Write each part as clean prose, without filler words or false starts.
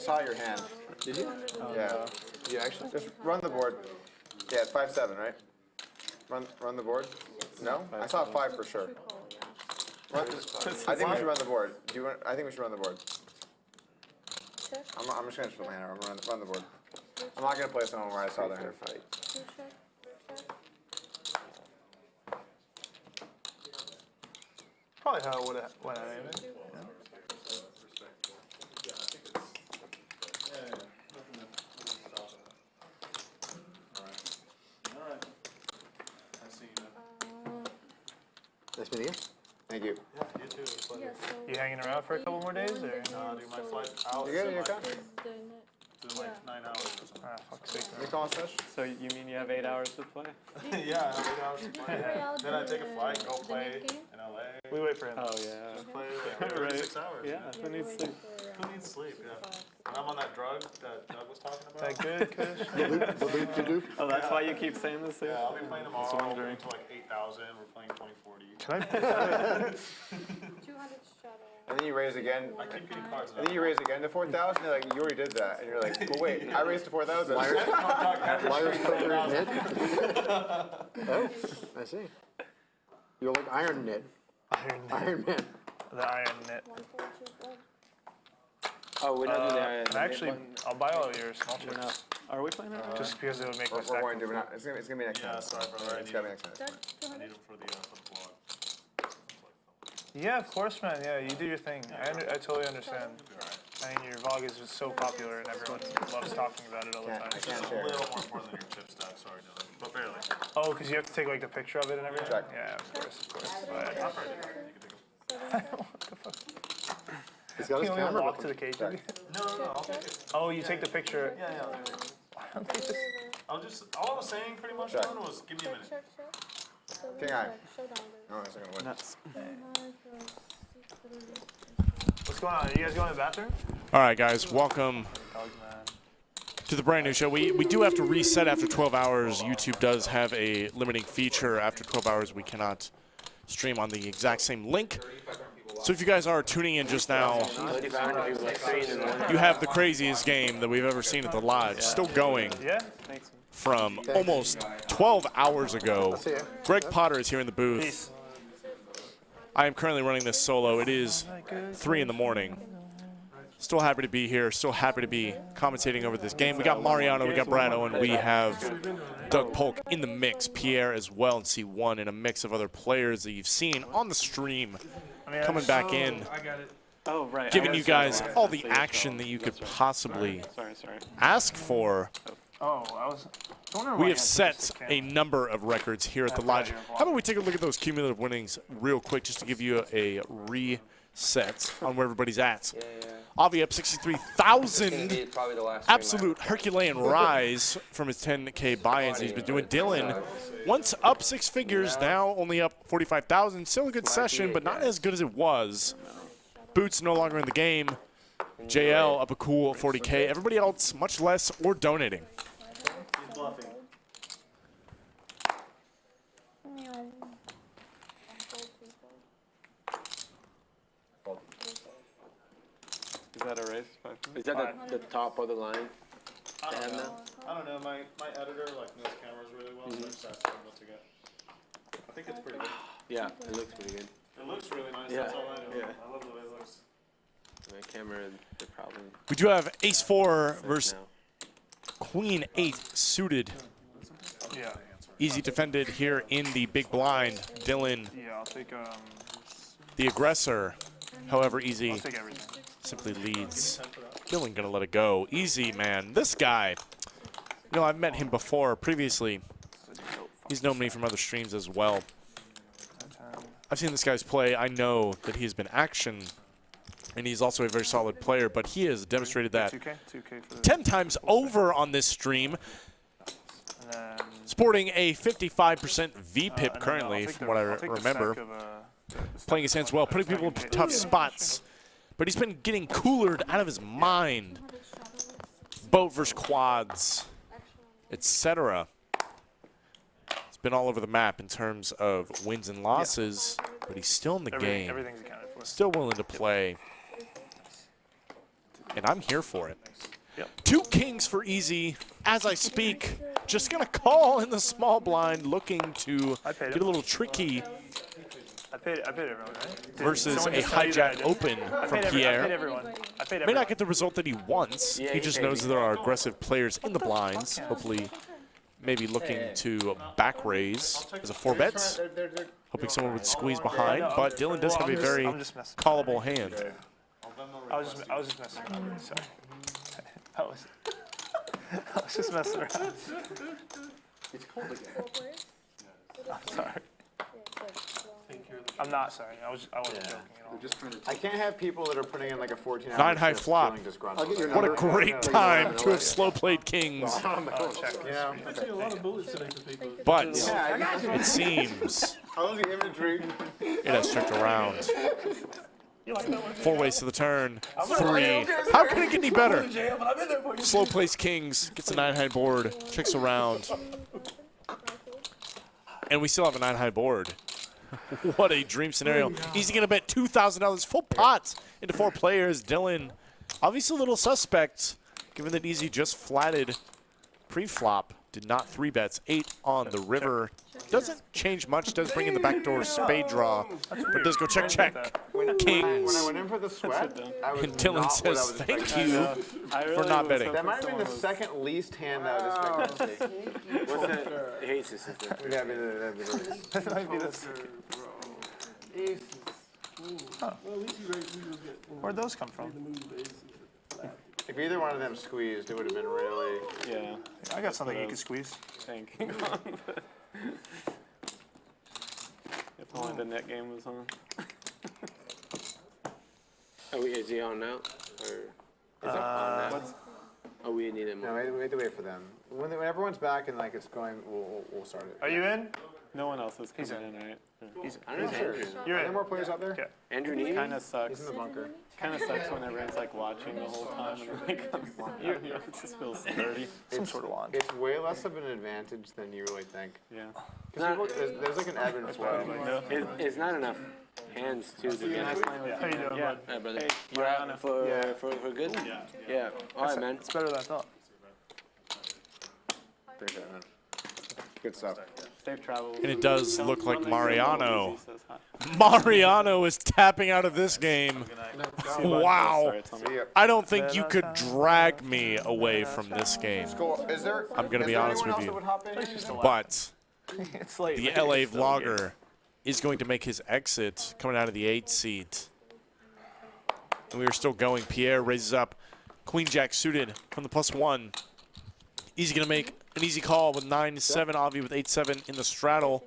saw your hand. Did you? Yeah. You actually just run the board. Yeah, 5-7, right? Run the board. No, I saw 5 for sure. I think we should run the board. Do you want? I think we should run the board. I'm just gonna put my hand over. Run the board. I'm not gonna play someone where I saw their hand fight. Probably how it would have went anyway. Yeah. Nice meeting you. Thank you. Yeah, you too. It's like, You hanging around for a couple more days, or? dude, my flight out. You good? You okay? In like 9 hours or something. Ah, fuck's sake. You calling fish? So you mean you have 8 hours to play? Yeah, I have 8 hours to play. Then I take a flight, go play in LA. We wait for him. Oh yeah. Play like every Right. 6 hours. Yeah. Man. Who needs sleep? Who needs sleep? Yeah. When I'm on that drug that Doug was talking about. That good, Kush? The loop. Oh, that's why you keep saying this. Yeah, I'll be playing tomorrow. Just wondering. To like 8,000. We're playing 2040. Can I? 200 straddles. And then you raise again. I keep getting cards. And then you raise again to 4,000. You're like, you already did that. And you're like, well, wait, I raised to 4,000. Liar's poker knit. Oh, I see. You're like Iron Knit. Iron Man. The iron knit. 142 Oh, we're not doing that. Actually, I'll buy all your small chips. Are we playing that? Just because it would make my We're stack. going to. We're not. It's gonna be next time. Yeah, sorry, brother. It's gotta be next time. Doug, I 200. need them for the blog. Yeah, of course, man. Yeah, you do your thing. I totally understand. I mean, your vlog is just so popular and everyone loves talking about it all the time. I can't Just a share. little more important than your chip stack. Sorry, Dylan. But barely. Oh, because you have to take like the picture of it and everything? Check. Yeah, of course. But Not very different. You can take them. what the fuck? He's got his You only camera walk with to him. the cage. Check. No, I'll take it. Oh, you take the picture. Yeah, yeah, I'll do it. Why don't they just... All I was saying pretty much, Check. Dylan, was give me a minute. Check. So King eye. showdown. No, it's not gonna win. Nuts. What's going on? Are you guys going to the bathroom? All right, guys, welcome Dogs, man. to the brand new show. We do have to reset after 12 hours. YouTube does have a limiting feature. After 12 hours, we cannot stream on the exact same link. So if you guys are tuning in just now, you have the craziest game that we've ever seen at the Lodge. Still going Yeah? Thanks. from almost 12 hours ago. Greg Potter is here in the booth. Peace. I am currently running this solo. It is 3 in the morning. Still happy to be here. Still happy to be commentating over this game. We got Mariano, we got Brad Owen, we have Doug Polk in the mix, Pier as well in C1, and a mix of other players that you've seen on the stream coming back in, Oh, right. giving you guys all the action that you could possibly Sorry. ask for. Oh, I was... wondering why We you have had set such a a camera. number of records here at the Lodge. How about we take a look at those cumulative winnings real quick just to give you a reset on where everybody's at. Avi up 63,000. Absolute Herculean rise from his 10K buy-ins he's been doing. Dylan, once up 6 figures, now only up 45,000. Still a good session, but not as good as it was. Boots no longer in the game. JL up a cool 40K. Everybody else much less or donating. He's bluffing. Is that a race? Is that the top of the line? I don't know. My editor like knows cameras really well, so I just asked him what to get. I think it's pretty good. Yeah, it looks pretty good. It looks really nice. Yeah, That's all I know. yeah. I love the way it looks. My camera, they're probably We do have Ace 4 versus now. Queen 8 suited. Yeah. Easy defended here in the big blind. Dylan, Yeah, I'll take, the aggressor. However, Easy I'll take everything. simply leads. Dylan gonna let it go. Easy, man. This guy, you know, I've met him before previously. He's known me from other streams as well. I've seen this guy's play. I know that he has been action, and he's also a very solid player, but he has demonstrated that 2K? 2K for the... 10 times over on this stream. And then... Sporting a 55% VPIP and then currently, I'll take from the- what I I'll take the remember. stack of, the Playing his stack hands of well, the putting stack people of in the- tough spots. But he's been getting coolered out of his mind. Boat versus quads, etc. It's been all over the map in terms of wins and losses, but he's still in the game. Everything's accounted for. Still willing to play. and I'm here for it. Yep. 2 kings for easy. As I speak, just gonna call in the small blind, looking to I paid get him. a little tricky I paid everyone, right? Did versus someone a just tell you that I hijack did? open I from paid I paid Pier. everyone. I paid May everyone. not get the result that he wants. Yeah, He he just paid knows me. there are aggressive players in the blinds. Hopefully, maybe looking to back raise as a 4 bets. Hoping someone would squeeze behind, but Dylan does have a very I'm just messing. callable hand. I was just messing around. Sorry. I was just messing around. It's cold again. I'm sorry. I'm not sorry. I wasn't joking at all. Just trying to. I can't have people that are putting in like a 14-hour 9 high shift flop. feeling disgruntled. What a great time to have slow played kings. Yeah. But it seems I love the imagery. it has tricked around. 4 ways to the turn. 3. How can it get any better? Slow placed kings gets a 9 high board. Checks around. And we still have a 9 high board. What a dream scenario. Easy gonna bet $2,000 full pot into 4 players. Dylan, obviously a little suspect, given that Easy just flatted pre-flop. Did not 3 bets. 8 on the river. Doesn't change much. Does bring in the backdoor spade draw. But does go check, check. When I Kings. went in for the sweat, I was And Dylan not what I says was thank expecting. you for not betting. That might have been the second least hand that I was expecting. What's that? Ace is there. That'd be the That might be this. Where'd those come from? If either one of them squeezed, it would have been really. Yeah, I got something you could squeeze. thinking on. If only the net game was on. Is he on now? Or is it on now? Oh, we need him. No, we have to wait for them. When everyone's back and like it's going, we'll start it. Are you in? No one else is He's coming in, right? I don't know if Andrew. You're Are there in. more players out there? Okay. Andrew Neely? Kind of He's sucks. in the bunker. Kind of sucks when everyone's like watching the whole time and then it comes on. It just feels dirty. Some sort of wand. It's way less of an advantage than you really think. Yeah. Because there's like an ebb and flow. It's not enough hands too to get. How you doing, Yeah. bud? Hey, brother. Hey, You're out Mariana. for good? Yeah. All right, man. It's better than I thought. Appreciate it, man. Good stuff. Safe travels. And it does look like Mariano. Easy says hi. Mariano is tapping out of this game. Wow. Sorry, tell me. See ya. I don't think you could drag me away from this game. Cool. Is there? I'm gonna is be there honest anyone with else you. that would hop in? But It's late. the LA vlogger is going to make his exit coming out of the 8 seat. And we are still going. Pier raises up. Queen Jack suited from the +1. Easy going to make an easy call with 9-7. Avi with 8-7 in the straddle.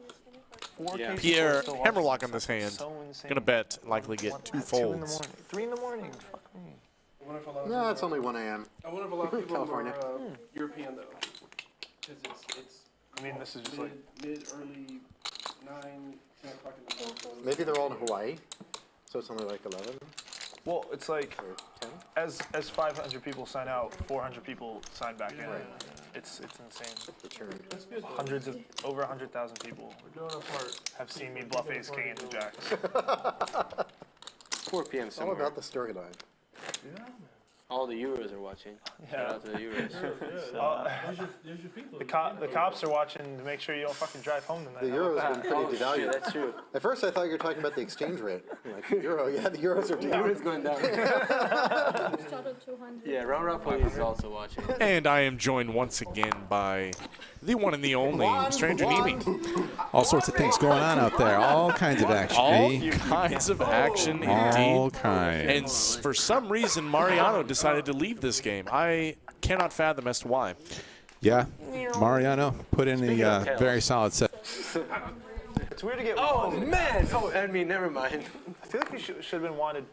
Yeah. Pierre, hammerlock on this hand. So insane. Going to bet and likely get 2 2 in the folds. morning. 3 in the morning. Fuck me. No, it's only 1 a.m. I wonder if a lot of people California. are European though, because it's I mean, this is just like. mid, early 9, 10 o'clock in the morning. Maybe they're all in Hawaii, so it's only like 11 Well, it's like or 10. as 500 people sign out, 400 people sign back in. It's insane. Return. Hundreds of over 100,000 people We're doing our part. have seen me bluff ace king into jacks. 4 p.m. It's all somewhere. about the storyline. All the Euros are watching. Shout Yeah. out to the Euros. There's your people. The cops are watching to make sure you don't fucking drive home tonight. The How about euro's been that? pretty Yeah, devalued. that's true. At first, I thought you were talking about the exchange rate. I'm like, euro, yeah, the euros are down. Euro's going down. Straddle 200. Yeah, Round Rock Police is also watching. And I am joined once again by the one and the only Stranger Nemi. All sorts of things going on out there. All kinds of action. All eh? kinds of action All indeed. kinds. And for some reason, Mariano decided to leave this game. I cannot fathom as to why. Yeah, Mariano put in a very solid set. It's weird to get. Oh, man! Oh, I mean, never mind. I feel like we should have been wanted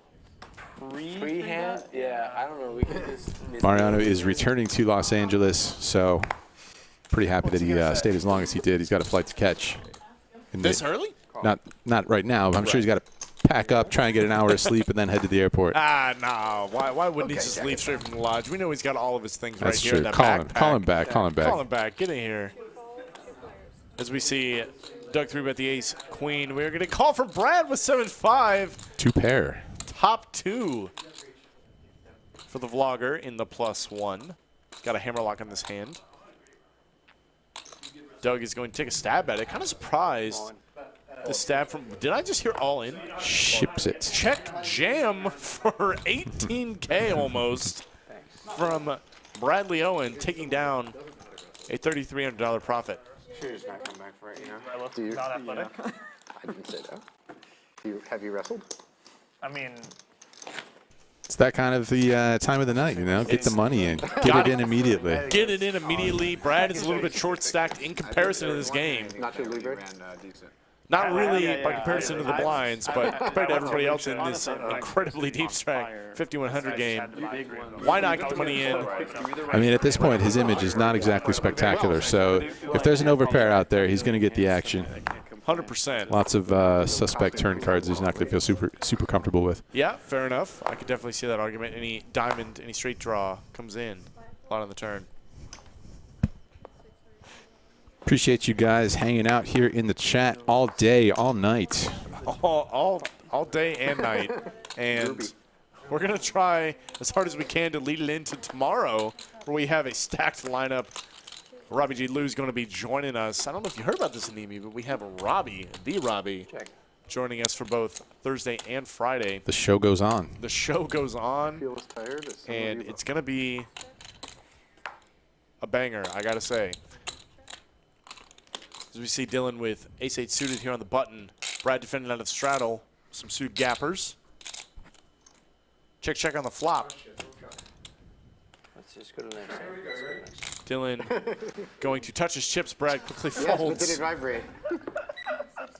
Freehand? Yeah, I don't know. We could just. Mariano is returning to Los Angeles, so pretty happy that he stayed as long as he did. He's got a flight to catch. In This the- early? Not right now. But I'm sure he's got to pack up, try and get an hour of sleep, and then head to the airport. No. Why wouldn't he just leave straight from the lodge? We know he's got all of his things That's right here true. in that Call backpack. him. Call him back. Call him back. Call him back. Get in here. As we see Doug 3-bet the ace, queen. We're going to call for Brad with 7-5. 2 pair. Top 2. for the vlogger in the +1. He's got a hammerlock in this hand. Doug is going to take a stab at it. Kind of surprised the stab from, did I just hear all in? Ships it. Check jam for 18K almost from Bradley Owen, taking down a $3,300 profit. Sure, just not come back for it, you know. I look Do you- not athletic. I didn't say that. Have you wrestled? I mean, It's that kind of the time of the night, you know. Get the money in. Get it in immediately. Get it in immediately. Brad is a little bit short-stacked in comparison to this game. Nacho Libre? Not really Yeah, by comparison to the I've- blinds, but compared to everybody else in this Honestly, incredibly deep stack 5100 game. Why Why not get the money in? I mean, at this point, his image is not exactly spectacular. So if there's an overpair out there, he's going to get the action. 100%. Lots of suspect turn cards he's not going to feel super comfortable with. Yeah, fair enough. I could definitely see that argument. Any diamond, any straight draw comes in a lot on the turn. Appreciate you guys hanging out here in the chat all day, all night. All day and night. And we're going to try as hard as we can to lead it into tomorrow, where we have a stacked lineup. Robbie G. Lou's going to be joining us. I don't know if you heard about this, Anemi, but we have Robbie, the Robbie, joining us for both Thursday and Friday. The show goes on. The show goes on, Feels tired. and it's going to be a banger, I got to say. As we see Dylan with ace-8 suited here on the button. Brad defending out of straddle. Some suited gappers. Check on the flop. Let's just go to the next. Dylan going to touch his chips. Brad quickly Yes, but folds. did it vibrate?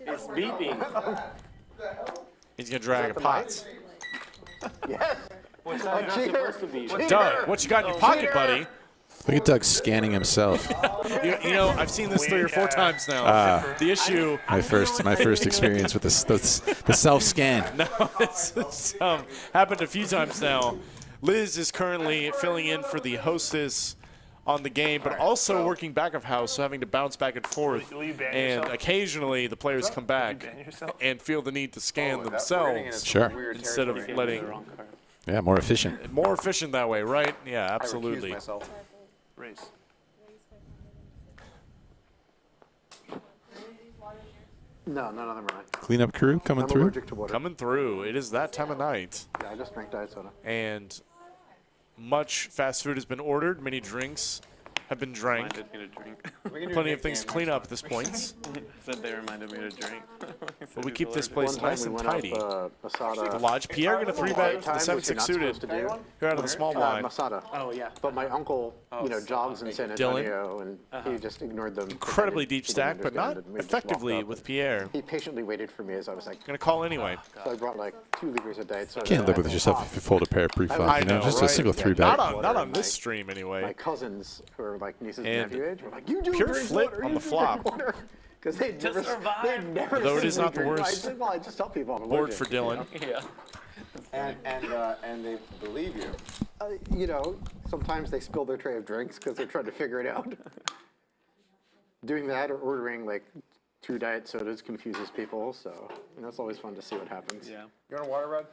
It's beeping. He's going to drag a pot. Yes. What's not supposed to be? Doug, what you got in your pocket, buddy? Look at Doug scanning himself. You know, I've seen this 3 or 4 times now. The issue, My first experience with the self scan. no, it's happened a few times now. Liz is currently filling in for the hostess on the game, but also working back of house, so having to bounce back and forth. Will you ban And yourself? occasionally the players come back ban yourself? and feel the need to scan themselves Sure. instead of letting. Yeah, more efficient. More efficient that way, right? Yeah, I recuse absolutely. myself. raise. No, none of them are right. Cleanup crew coming I'm through. allergic to water. Coming through. It is that time of night. Yeah, I just drank diet soda. And much fast food has been ordered. Many drinks have been drank. Reminded me to drink. Plenty of things to clean up at this point. Said they reminded me to drink. But we keep this place nice and tidy. Masada. The lodge. Pierre going to 3-bet the Time, which you're 7-6 not suited. supposed to do. Here out of the small blind. Masada. Oh yeah. But my uncle, jogs in San Dylan. Antonio, and he just ignored them. Incredibly He deep didn't stack, but not understand and we just walked effectively up with and Pierre. He patiently waited for me as I was like, Going to call anyway. so I brought like 2 liters of diet soda. Can't live with and yourself if you fold a pair of pre-flop. I You know, know, just right? a single Yeah, 3-bet. Not on this My stream anyway. cousins, who are like nieces and And nephew age, were like, you do pure drink flip water, on you the do flop. drink water. Because they'd never Though it seen is me not the drink. worst I just tell people I'm board allergic. for Dylan. Yeah. And they believe you. Sometimes they spill their tray of drinks because they're trying to figure it out. Doing that or ordering like 2 diet sodas confuses people, so it's always fun to see what happens. Yeah. You want a water, Red?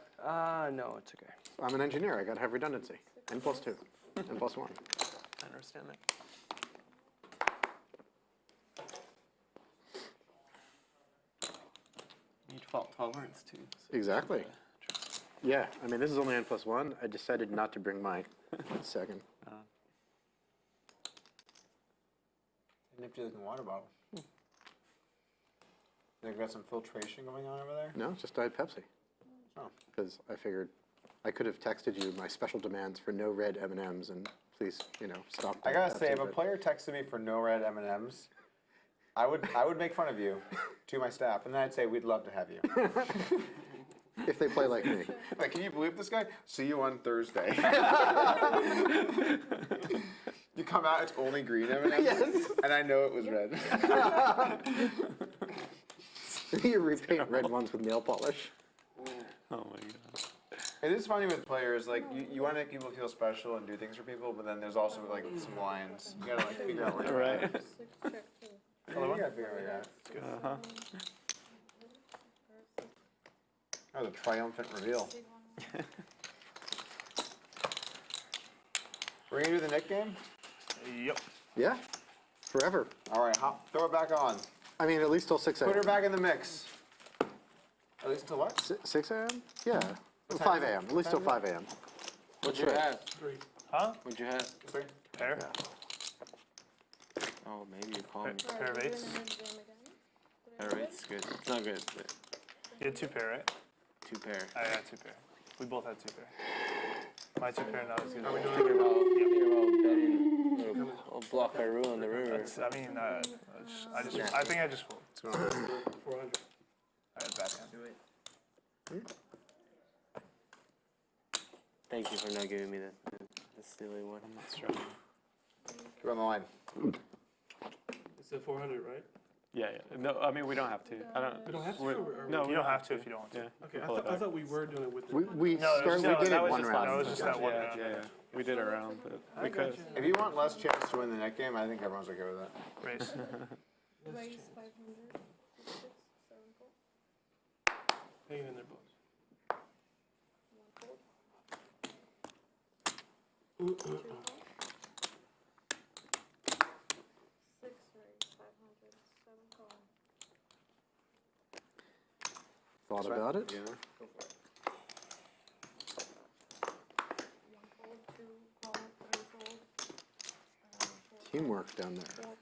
No, it's okay. I'm an engineer. I gotta have redundancy. N+2, N+1. I understand that. Need fault tolerance too. Exactly. Yeah, I mean this is only N+1. I decided not to bring my second. Nifty looking water bottle. They've got some filtration going on over there. No, just Diet Pepsi. Oh. Because I figured I could have texted you my special demands for no red M&Ms and please, stop. I Diet gotta say, Pepsi, if a but- player texted me for no red M&Ms, I would make fun of you to my staff, and then I'd say we'd love to have you. if they play like me. Like, can you believe this guy? See you on Thursday. You come out, it's only green M&Ms, Yes. and I know it was red. You repaint red ones with nail polish. Oh my god. It is funny with players, like, you want to make people feel special and do things for people, but then there's also, like, some lines. You gotta, like, figure out where you're at. Right. Yeah, you gotta figure out where you're at. Uh-huh. That was a triumphant reveal. We're gonna do the Nick game? Yep. Yeah, forever. All right, throw it back on. I mean, at least till 6 Put her a.m. back in the mix. At least till what? 6 a.m.? Yeah. 5 a.m. At least till 5 a.m. What'd you have? Huh? What'd you have? Three. Pair? Oh, maybe you call me. Pair of eights? Pair of eights is good. It's not good, but You had 2 pair, right? 2 pair. I had 2 pair. We both had 2 pair. My 2 pair not as good. Thinking about betting a blockaroo on the river. I mean, I think I just fold. 400. I had bad hand. Thank you for not giving me the silly one. I'm not struggling. You're on the line. It's at 400, right? Yeah, yeah. No, I mean, we don't have to. I don't. We don't have to. We're- Or No, You we don't have to if you don't want to. Yeah. Okay, Pull it I back. thought we were doing it with the. We No, did that it was one just round. That was just that one Yeah, round. yeah, yeah. We did a round, but we could. If you want less chance to win the Nick game, I think everyone's okay with that. Race. Raise 500, 6, 7 fold, Hang in there, boys. 1 fold, 2 fold, 6 raise 500, 7 call, Thought about it. Yeah. 1 fold, 2 call, 3 fold, 4 Teamwork down there. players.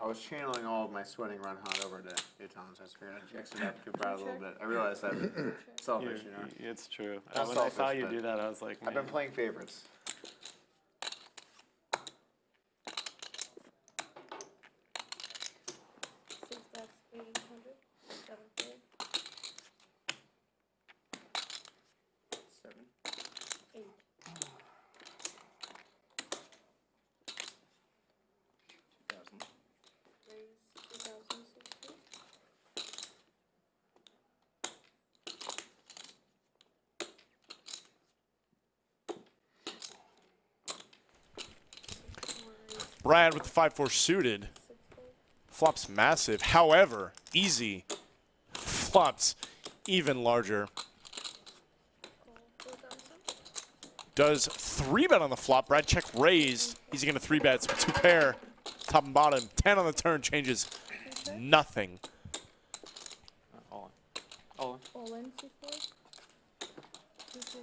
I was channeling all of my sweating run hot over to Newtown, so I figured I'd mix it up, give Brad a little bit. I realized that selfish, you know. It's true. Not When I saw selfish, you but do that, I was like, I've been man. playing favorites. 6, that's 800, 7 fold, 8. Raise 2060. Brad with the 5-4 suited. 6 fold, Flops massive. However, easy flops even larger. call 4,000. Does 3-bet on the flop. Brad check raised. He's going to 3-bet. So 2 pair, top and bottom. 10 on the turn changes nothing. All in. All in. All in 6 4. 2 4.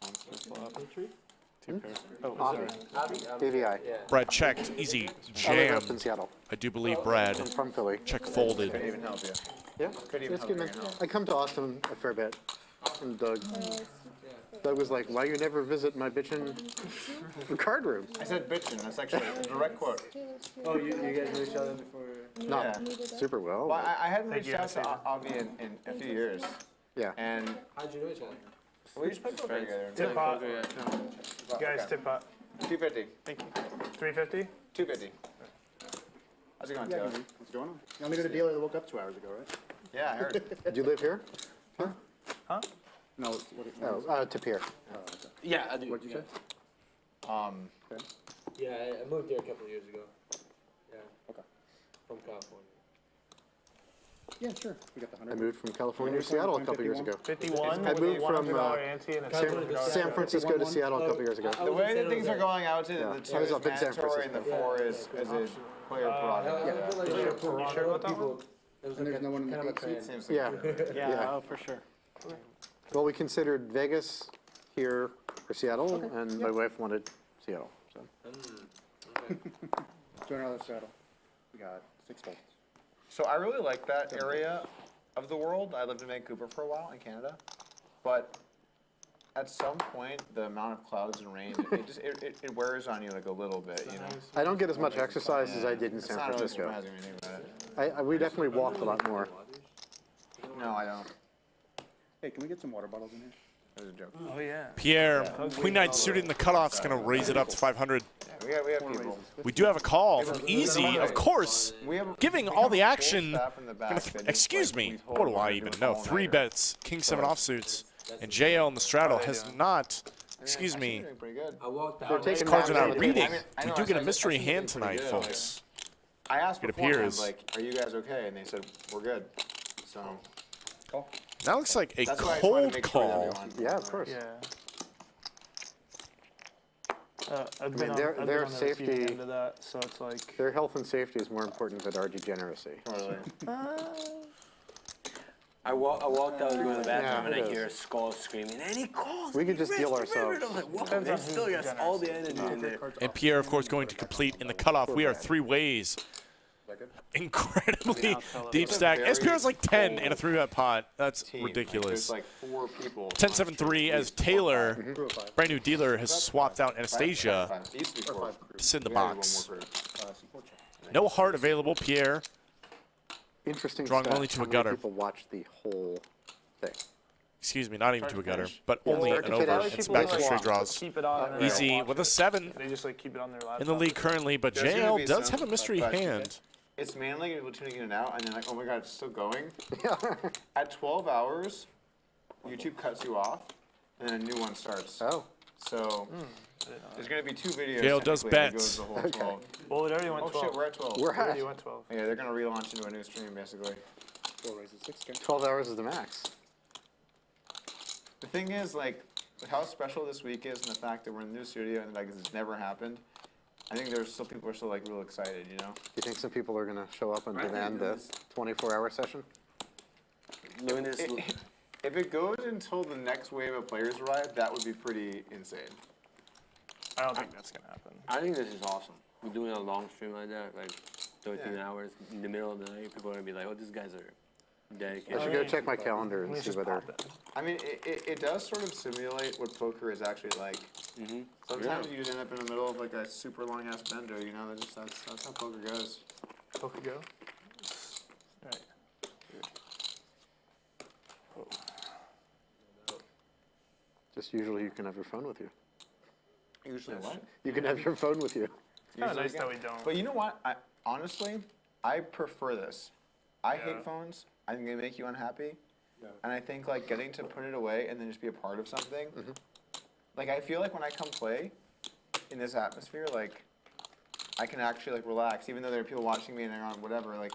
Monster flop. Entry? 2 pairs. Oh, Avi. sorry. AVI. Brad checked. Easy I live up in jammed. Seattle. I do believe Brad I'm from Philly. check folded. Couldn't even help you. Yeah, Couldn't even it's help good, you. man. I come to Austin a fair bit. And Doug was like, why you never visit my bitchin' card room? I said bitchin', that's actually a direct quote. Oh, you guys knew each other before? Not Yeah. super well. Well, but I hadn't Thank reached you, out to Anastasia. Avi in a few years, yeah. and How'd you know each other? we just played poker together. Tip pot. Okay, yeah. Guys, tip pot. 250. Thank you. 350? 250. How's it going, Taylor? What's going on? You only got a dealer that woke up 2 hours ago, right? Yeah, I heard. Did you live here? No, To Pier. Yeah, I do. what'd you say? Yeah, I moved there a couple of years ago. Yeah. Okay. From California. Yeah, sure. We got the I 100. moved from California to Seattle a couple years ago. 51 I with moved a from, $100 ante and a San, $700 San Francisco to Seattle a couple years ago. The way that things are going out, to the I 2 was is up in San mandatory and the 4 is a player prerogative. I feel like there were sure about that people. There was And like there's no one in the kind of a club seat? trend. Seems like Yeah. Yeah, Yeah. oh, for sure. Well, we considered Vegas here or Seattle, and my wife wanted Seattle. So. $200 saddle. We got 6 bolts. So I really like that area of the world. I lived in Vancouver for a while in Canada, but at some point the amount of clouds and rain it wears on you like a little bit, you know. I don't get as much exercise as I did in It's San not really Francisco. surprising when you think about it. We definitely walked a lot more. No, I don't. Hey, can we get some water bottles in here? That was a joke. Oh, yeah. Pierre, Queen Knight suited in the cutoff is going to raise it up to 500. Yeah, we have people. We do have a call from Easy, of course. We have Giving we all have the full action. staff in the back that just, Excuse like, me. we told What do we're I gonna even do know? all 3 nighter. bets, King 7 offsuits, and JL in the straddle has not. Excuse Actually, me. doing pretty good. I walked They're out. taking Cards are naps not every day. reading. I mean, I We know, do I get a said- mystery I said hand pretty tonight, good. folks. I asked It beforehand, appears. like, are you guys okay? And they said, we're good. So, That looks like a That's why I just wanted to cold make sure that call. everyone- Yeah, of course. Yeah. I've been mean, on, their- I've been their on the receiving safety- end of that, so it's like. Their health and safety is more important than our degeneracy. Totally. I walked out to go to the bathroom and it I hear a is. skull screaming, and he calls. We me, could just "Rest, heal rest, ourselves." rest." I'm like, whoa, Depends they on still who's got all the energy in there. And Pierre, of course, going to complete in the cutoff. We are 3 ways. Incredibly deep stack. SPR's like 10 in a 3-bet pot. That's Team. ridiculous. Like, there's like 4 people. 10-7-3 as Taylor, brand new dealer, has swapped out Anastasia It used to be 4. to sit in the We gotta do box. one more group. No heart available, Pierre. Interesting Drawing stat, only to how a many gutter. people watch the whole thing. Excuse me, not even to a gutter, but Yeah, only start an to over. finish. It's People back to like straight watch. draws. Keep it on. and then Easy watch with a it. 7 They just like keep it on their laptop. in the league currently, but There's gonna JL be does some, have a mystery but hand. It's mainly people tuning in and out, and then like, oh my god, it's still going. At 12 hours, YouTube cuts you off, and then a new one starts. Oh. So there's gonna be 2 videos. JL does technically that bets. goes the whole 12. Well, it already went Oh 12. shit, we're at 12. We're It already at went 12. Yeah, they're gonna relaunch into a new stream basically. 4 raises, 6 again. 12 hours is the max. The thing is, like, with how special this week is, and the fact that we're in the new studio and like this has never happened, I think there's still people are still like real excited, you know. Do you think some people are going to show up and demand the 24-hour session? Doing this. If it goes until the next wave of players arrive, that would be pretty insane. I don't think that's gonna happen. I think this is awesome. We're doing a long stream like that, like 13 Yeah. hours in the middle of the night. People are gonna be like, "Oh, these guys are I dedicated." should go check my calendar and Let's see just whether. pop it. I mean, it does sort of simulate what poker is actually like. Mm-hmm. Sometimes you just end up in the middle of like a super long ass bender, you know. That's how poker goes. Poker go. Alright. Just usually you can have your phone with you. Usually what? You can have your phone with you. Kind of Usually nice you that can. we don't. But you know what? Honestly, I prefer this. I hate phones. I think they make you unhappy. And I think like getting to put it away and then just be a part of something. Like I feel like when I come play in this atmosphere, like I can actually like relax, even though there are people watching me and they're on whatever. Like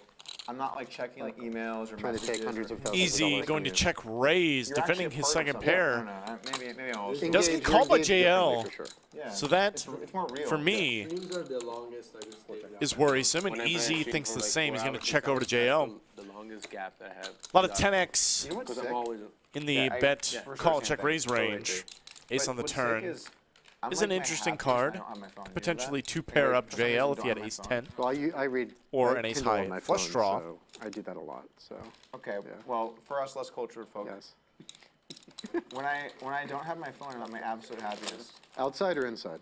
I'm not like checking like emails or Trying to messages. take hundreds of thousands of Easy, dollars going to from check Rays, You're actually defending a his part of second something. I pair. don't know. Maybe I'll. you. Does get Engage- called by engage differently JL. for sure. Yeah. So that, It's more real. for me, Streams are the longest I just stayed is worrisome, and When I play a Easy stream thinks for the like same. 4 He's going to hours, check over to that's JL. The longest gap I have. A lot of 10x You know what's Because sick? I'm always. in the Yeah, bet, for sure call, same check, thing. raise Totally range. agree. Ace But on the what's turn. sick is, I'm Is like an my interesting happiest card. when I don't have my phone. You know Potentially that? to Like, pair I- up for some reason, JL if don't he had have my ace phone. 10. Well, I read Or write an ace Kindle on high my flush phone, draw. So I do that a lot. So Okay, Yeah. well, for us less cultured folk, yes, when I don't have my phone, I'm at my absolute happiest. outside or inside.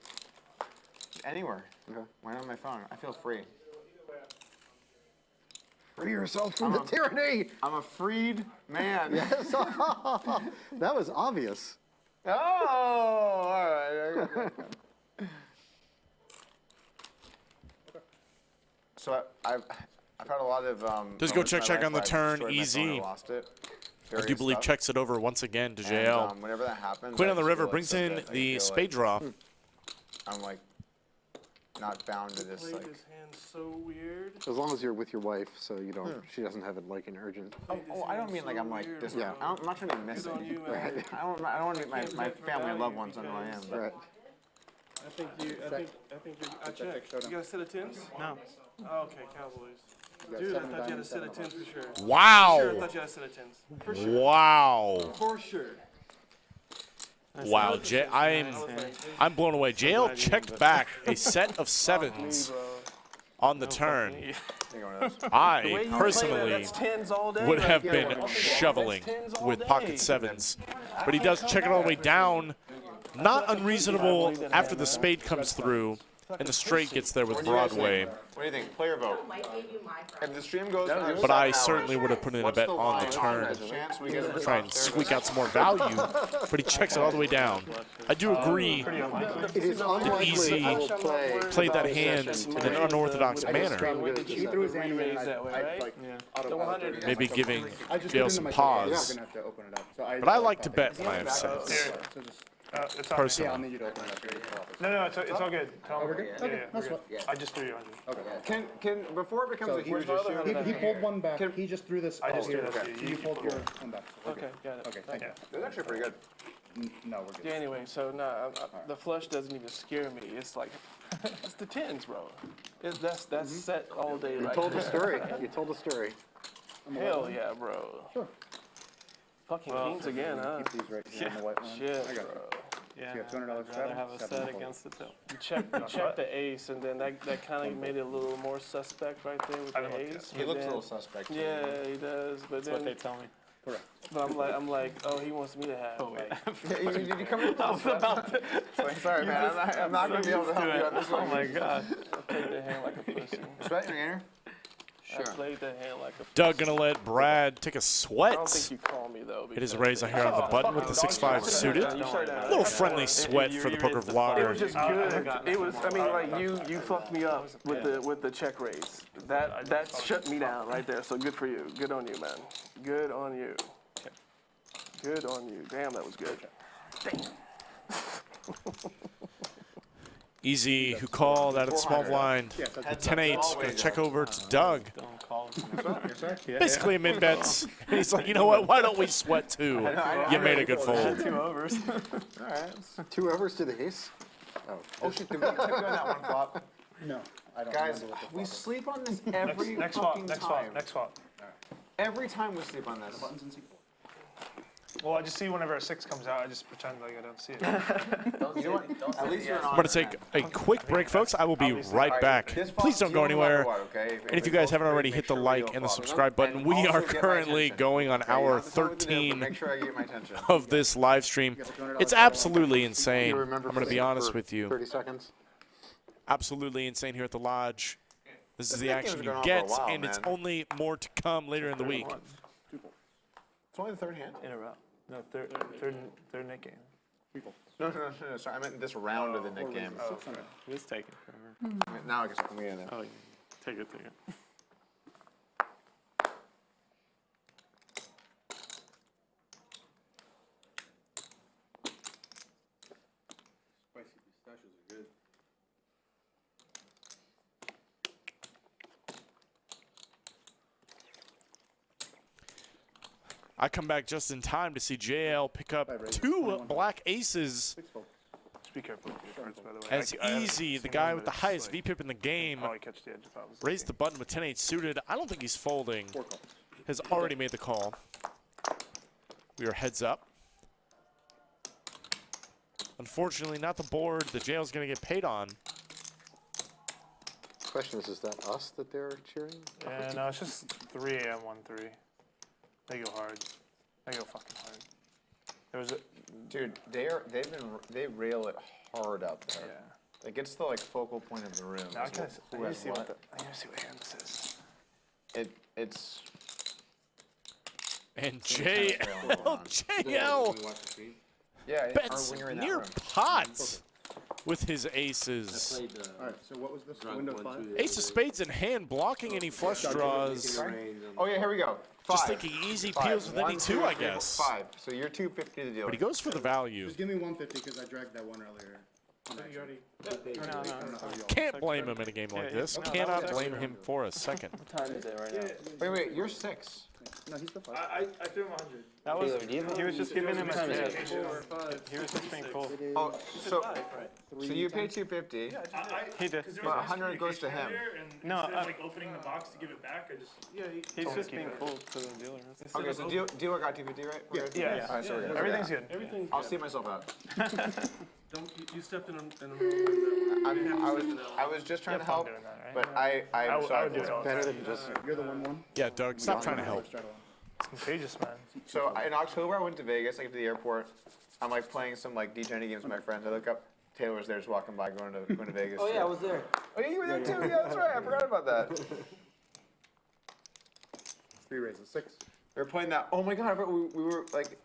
Anywhere. Okay. When I'm on my phone, I feel free. Free yourself from the tyranny. I'm a freed man. Yes. That was obvious. Oh, all right. So I've had a lot of. Just go moments in check my on the life turn, where I've destroyed my phone easy. or lost it. I do Various believe stuff. checks it over once again to And, JL. whenever that happens, Queen I on the just river feel, like, brings so in good. I the feel spade like draw. I'm like not bound to this. Played Like, his hand so weird. As long as you're with your wife, so you don't. She doesn't have it like an urgent. oh, I don't mean like I'm like this. Yeah. I'm not trying to be missing. Right. I don't want to make my family and loved ones know who I am. But Right. I think I checked. You got a set of tens? No. Oh, okay, Cowboys. Dude, I thought you had a set of tens for sure. Sure, I Wow. thought you had a set of tens. For sure. Wow. For sure. Wow. I'm blown away. JL checked back a set of sevens on the turn. I think one of those. I personally That's tens all day. would right have there. been That's shoveling tens all with day. pocket sevens. But he does check it all the way down. Not unreasonable after the spade comes through and the straight gets there with What do you guys Broadway. think? What do you think? Player vote. If the stream goes for But I 7 hours, certainly would have put in a what's bet the on the line turn. there's a chance we get it Try and squeak out some more value, but he checks it all the way down. I do agree. It is unlikely easy I will play Played that without a hand session in an today. unorthodox manner. He threw his hand in and that way, I right? like The 100. Maybe giving I just put it JL into some my phone. I'm pause. gonna have to open it up. So But I like to bet when I have sets. So just It's on Personally. Yeah, I'll need you to open it up here. No, it's all good. Tell him we're good? Yeah, Okay, we're that's good. fine. I just threw you 100. Can before it becomes So a huge he issue. he pulled one back. He just threw this. I just here. threw that to you. You You pulled pulled your one back. So we're Okay, got it. good. Okay, thank you. It was actually pretty good. No, we're good. Yeah, anyway, so nah, the flush doesn't even scare me. It's like, it's the tens, bro. That's set all day You right told the there. story. You told the story. Hell yeah, bro. Sure. Fucking kings again, huh? Keep these right here on the white one. Shit, I got bro. Yeah, you have $200 I'd rather straddle, have a $7 set fold. against the tilt. You check the ace, and then that kind of made it a little more suspect right there with I the haven't looked ace. He but looks a then- little suspect. too. Yeah, he does. But That's what they then, tell me. but I'm like, oh, he wants me to have. Oh, wait. Like, Did you come in with this? Like, sorry, man. I'm not going to be able to help you on this Oh one. my god. I played the hand like a pussy. Sweat your gainer? I played the hand like a pussy. Doug gonna let Brad take a I don't sweat. think you call me though. It is because- raised here on the button with the 6'5" suited. You shut down. A little friendly sweat for the poker vlogger. It was just good. It was. I mean, like you fucked me up with the check raise. That shut me down right there. So good for you. Good on you, man. Good on you. Good on you. Damn, that was good. Damn. Easy, who called out of the small blind. Yeah, The that's 10-8, gonna check over to Doug. Don't call. Basically a min bets. And he's like, you know what? Why don't we sweat two? You made a good fold. 2 overs. All right. 2 overs to the ace? Oh, shit. Did we tip you on that one flop? No, I don't Guys, remember what the we flop is. sleep on this every Next swap, fucking next time. swap, next swap. Every time we sleep on this. Well, I just see whenever a 6 comes out, I just pretend like I don't see it. You know what? At least you're an I'm gonna take a quick break, folks. I will be right back. This Please don't go flop's you no matter anywhere. what, okay? And if you guys haven't already, hit the like and the subscribe button. We are currently going on hour 13 Make sure I get my attention. of this live stream. It's absolutely insane. You I'm remember gonna be honest with you. 30 seconds. Absolutely insane here at the lodge. This is the This game's action been you going on for a get, while, and it's man. only more to come later in the week. It's only the third hand. In a row. No, third Nick game. No, sorry. I meant this round of the Nick game. It's taking forever. Now I guess I'm getting it. Oh, yeah. Take it. Spicy pistachios are good. I come back just in time to see JL pick up 2 black aces Just be careful with your cards, by the way. as I haven't Easy, the seen guy one with the that's highest like, VPIP in the game, probably catch the edge if I was raised the button with 10-8 suited. I don't think he's folding. Has already made the call. We are heads up. Unfortunately, not the board. The jail's going to get paid on. Question is that us that they're cheering? Yeah, no, it's just 3 a.m. 1-3. They go hard. They go fucking hard. There was a Dude, they rail it hard out there. yeah. Like it's the like focal point of the room. Now I is gotta who has see what what. I gotta see what hand this is. It's And railing on. JL Yeah, bets when you're in that near room. pot with his aces. All right, so what was this? Window 5? Ace of spades in hand, blocking any flush draws. Oh yeah, here we go. Just Five. thinking easy Five. peels with any 1, 2, 2, I 3, guess. 5. So you're 250 to deal. But he goes for the value. Just give me 150 because I dragged that one earlier. Can't blame him in a game like this. Cannot blame him for a second. What time is it right now? Wait, you're 6. No, he's the 5. I threw him 100. That was, he was just giving him a What time is it? chance. He was just being cool. Oh, so you pay 250, He did. but 100 goes to him. No, like opening the box to give it back, or just he's just being cool to the dealer. Okay, so dealer got 250, right? We're good? yeah. All right, so we're good. Everything's good. Everything's I'll see myself out. Don't you stepped in a I was just trying to Fun help, doing that, right? but I would sorry. do it all the Better time. than just, you're the 1-1? Yeah, Doug, stop trying to help. It's contagious, man. So in October, I went to Vegas. I get to the airport. I'm like playing some like D20 games with my friends. I look up. Taylor was there, just walking by, going to Vegas. Oh yeah, I was there. Oh yeah, you were there too. Yeah, that's right. I forgot about that. 3 raises, 6. We were playing that. Oh my god! We were like.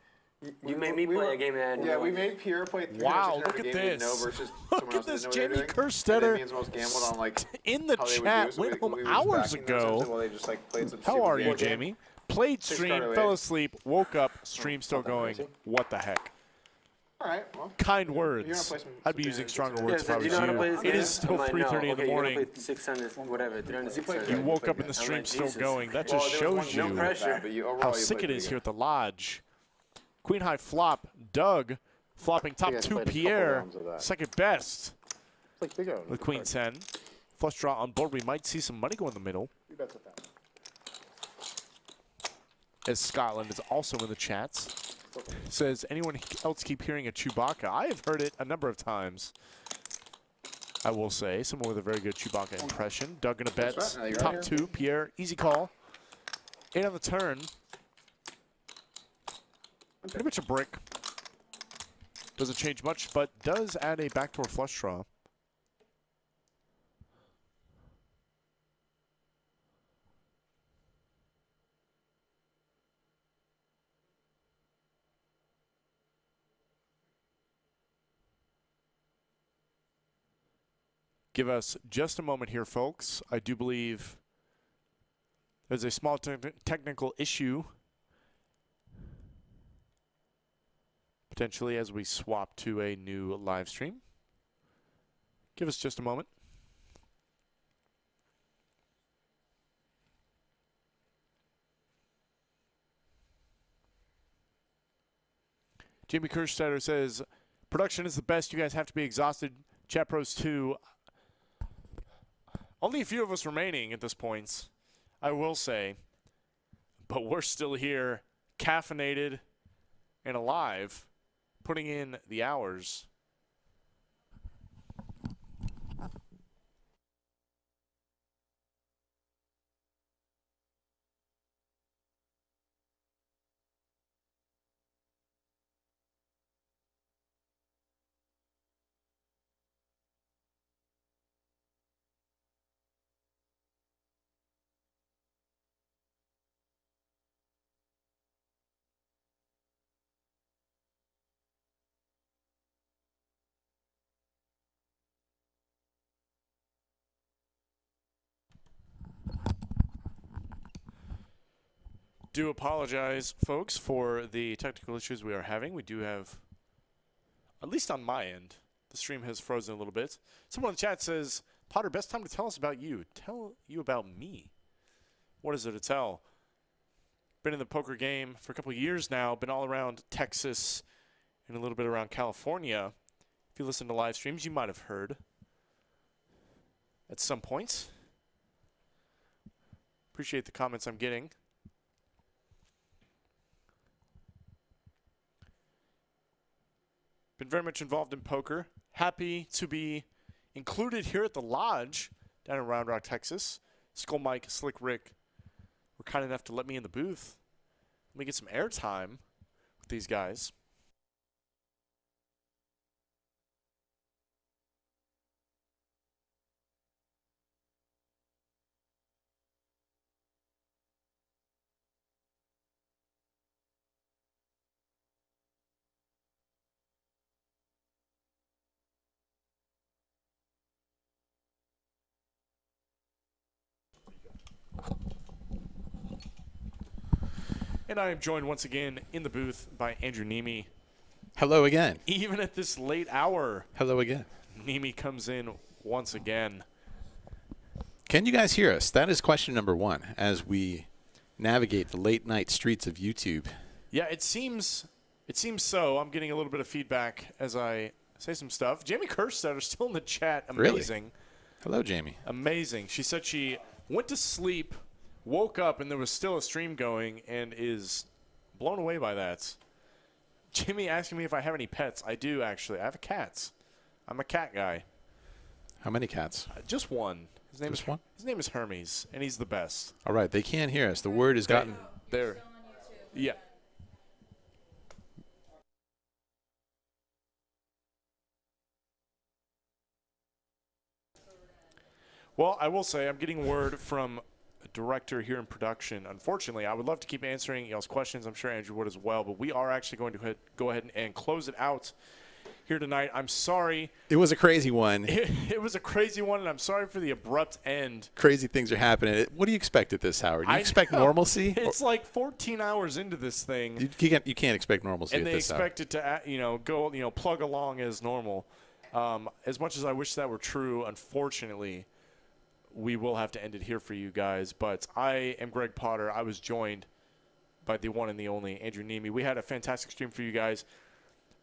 You made me play a game and Yeah, we made Pier play 3 Wow, versus look at game we didn't know this. versus Look someone at else that this, didn't know what they were Jamie doing. Kerstetter And then me and someone else gambled on like in the how they would chat, do. So went home we were hours backing them ago. while they just like played some How stupid are you, game. Jamie? Played Six stream, card away. fell asleep, woke up, stream still going. What the heck? All right, well. kind You're words. gonna play some I'd be using stronger Yeah, words if I do you know how to play was this you. It game? is still I'm like, 3:30 no. in the Okay, you're morning. gonna play 600, whatever, 300, 600. You woke up and the stream's still going. That just shows you how sick it is here at the lodge. Queen high flop, Doug flopping top guys 2, played a couple Pier, rounds of that. second best It's like Big O. with Queen 10. Flush draw on board. We might see some money go in the middle. You bet with that. As Scotland is also in the chats. Says, anyone else keep hearing a Chewbacca? I have heard it a number of times. I will say, someone with a very good Chewbacca impression. Doug gonna bet top 2, Pier, easy call. 8 on the turn. Pretty much a brick. Doesn't change much, but does add a backdoor flush draw. Give us just a moment here, folks. I do believe there's a small technical issue potentially as we swap to a new live stream. Give us just a moment. Jamie Kerstetter says, production is the best. You guys have to be exhausted. Chat Pros 2. Only a few of us remaining at this point, I will say. But we're still here, caffeinated and alive, putting in the hours. Do apologize, folks, for the technical issues we are having. We do have, at least on my end, the stream has frozen a little bit. Someone in the chat says, Potter, best time to tell us about you. Tell you about me. What is there to tell? Been in the poker game for a couple of years now. Been all around Texas and a little bit around California. If you listen to live streams, you might have heard at some point. Appreciate the comments I'm getting. Been very much involved in poker. Happy to be included here at the lodge down in Round Rock, Texas. Skull Mike, Slick Rick were kind enough to let me in the booth. Let me get some airtime with these guys. And I am joined once again in the booth by Andrew Nemi. Hello again. Even at this late hour, Hello again. Nemi comes in once again. Can you guys hear us? That is question number 1 as we navigate the late night streets of YouTube. Yeah, it seems so. I'm getting a little bit of feedback as I say some stuff. Jamie Kerstetter are still in the chat. Amazing. Really? Hello, Jamie. Amazing. She said she went to sleep, woke up, and there was still a stream going, and is blown away by that. Jimmy asking me if I have any pets. I do, actually. I have a cat. I'm a cat guy. How many cats? Just one. Just one? His name is Hermes, and he's the best. All right, they can't hear us. The word has gotten... There. Yeah. Well, I will say I'm getting word from a director here in production. Unfortunately, I would love to keep answering y'all's questions. I'm sure Andrew would as well, but we are actually going to go ahead and close it out here tonight. I'm sorry. It was a crazy one. It was a crazy one, and I'm sorry for the abrupt end. Crazy things are happening. What do you expect at this, Howard? Do you I expect know. normalcy? It's like 14 hours into this thing. You can't expect normalcy And at they this, expect it to, go, plug along as normal. As much as I wish that were true, unfortunately, we will have to end it here for you guys. But I am Greg Potter. I was joined by the one and the only Andrew Nemi. We had a fantastic stream for you guys.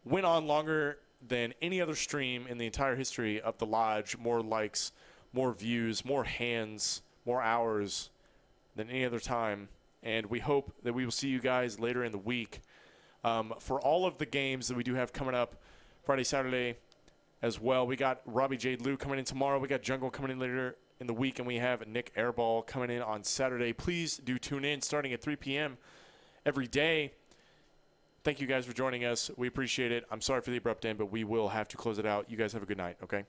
Went on longer than any other stream in the entire history of the Lodge. More likes, more views, more hands, more hours than any other time. And we hope that we will see you guys later in the week. For all of the games that we do have coming up Friday, Saturday as well. We got Robbie J. Lou coming in tomorrow. We got Jungle coming in later in the week. And we have Nick Airball coming in on Saturday. Please do tune in starting at 3 p.m. every day. Thank you guys for joining us. We appreciate it. I'm sorry for the abrupt end, but we will have to close it out. You guys have a good night, okay?